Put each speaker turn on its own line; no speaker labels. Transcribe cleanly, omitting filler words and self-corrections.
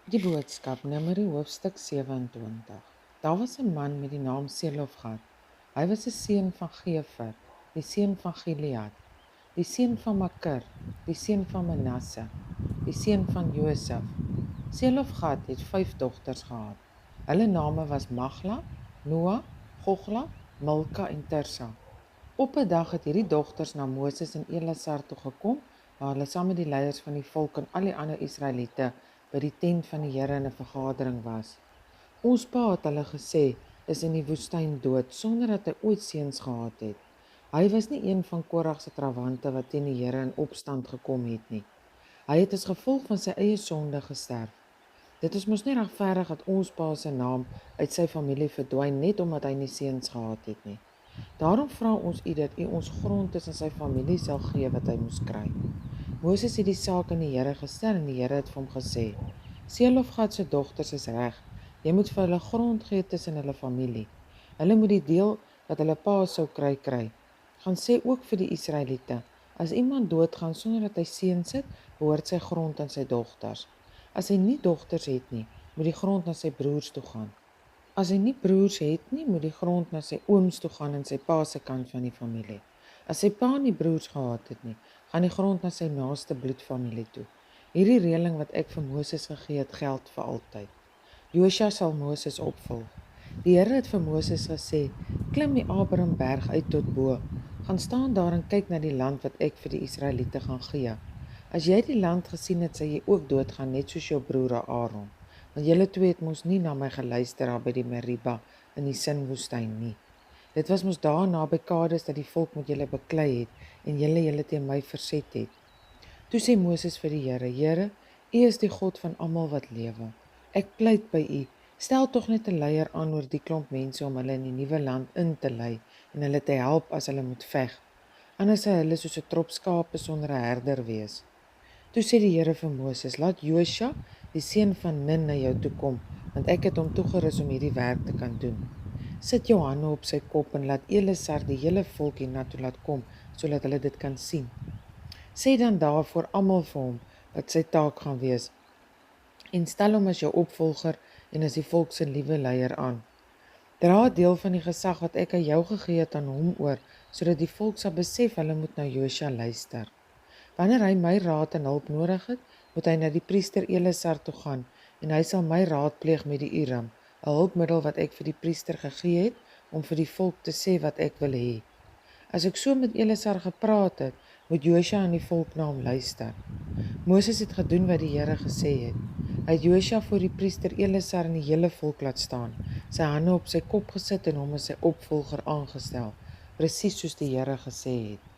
Die boodskap, Numeri hoofstuk 27. Daar was 'n man met die naam Selofgad. Hy was 'n seun van Gefer, die seun van Gilead, die seun van Makir, die seun van Manasse, die seun van Josef. Selofgad het 5 dogters gehad. Hulle name was Magla, Noa, Gogla, Milka en Tirsa. Op 'n dag het hierdie dogters na Moses en Elasar toe gekom, waar hulle saam met die leiers van die volk en al die ander Israeliete by die tent van die Here in 'n vergadering was. Ons pa het hulle gesê, is in die woestyn dood sonder dat hy ooit seuns gehad het. Hy was nie een van Korag se trawante wat teen die Here in opstand gekom het nie. Hy het as gevolg van sy eie sonde gesterf. Dit is mos nie regverdig dat ons pa se naam uit sy familie verdwyn net omdat hy nie seuns gehad het nie. Daarom vra ons u dat u ons grond tussen sy familie sal gee wat hy moes kry. Moses het die saak aan die Here gestel en die Here het vir hom gesê: Selofgad se dogters is reg. Jy moet vir hulle grond gee tussen hulle familie. Hulle moet die deel wat hulle pa sou kry. Gaan sê ook vir die Israeliete: as iemand doodgaan sonder dat hy seuns het, behoort sy grond aan sy dogters. As hy nie dogters het nie, moet die grond na sy broers toe gaan. As hy nie broers het nie, moet die grond na sy ooms toe gaan in sy pa se kant van die familie. As sy pa nie broers gehad het nie, gaan die grond na sy naaste bloedfamilie toe. Hierdie reëling wat ek vir Moses gegee het, geld vir altyd. Josua sal Moses opvolg. Die Here het vir Moses gesê: klim die Abiramberg uit tot bo. Gaan staan daar en kyk na die land wat ek vir die Israeliete gaan gee. As jy die land gesien het, sal jy ook doodgaan net soos jou broer Aaron. Want julle twee het mos nie na my geluister daar by die Meriba in die Sinwoestyn nie. Dit was mos daar naby Kades dat die volk met julle beklei het en julle teen my verset het. Toe sê Moses vir die Here: Here, U is die God van almal wat lewe. Ek pleit by U, stel tog net 'n leier aan oor die klomp mense om hulle in die nuwe land in te lei en hulle te help as hulle moet veg. Anders sal hulle soos 'n trop skape sonder 'n herder wees. Toe sê die Here vir Moses: laat Josua, die seun van Nun, na jou toe kom, want ek het hom toegerus om hierdie werk te kan doen. Sit jou hande op sy kop en laat Elasar die hele volk hiernatoe laat kom, sodat hulle dit kan sien. Sê dan daarvoor almal vir hom wat sy taak gaan wees, en stel hom as jou opvolger en as die volk se nuwe leier aan. Dra 'n deel van die gesag wat ek aan jou gegee het aan hom oor, sodat die volk sal besef hulle moet na Josua luister. Wanneer hy my raad en hulp nodig het, moet hy na die priester Elasar toe gaan en hy sal my raadpleeg met die Urim, 'n hulpmiddel wat ek vir die priester gegee het om vir die volk te sê wat ek wil hê. As ek so met Elasar gepraat het, moet Josua aan die volk na hom luister. Moses het gedoen wat die Here gesê het. Hy het Josua voor die priester Elasar en die hele volk laat staan, sy hande op sy kop gesit en hom as sy opvolger aangestel, presies soos die Here gesê het.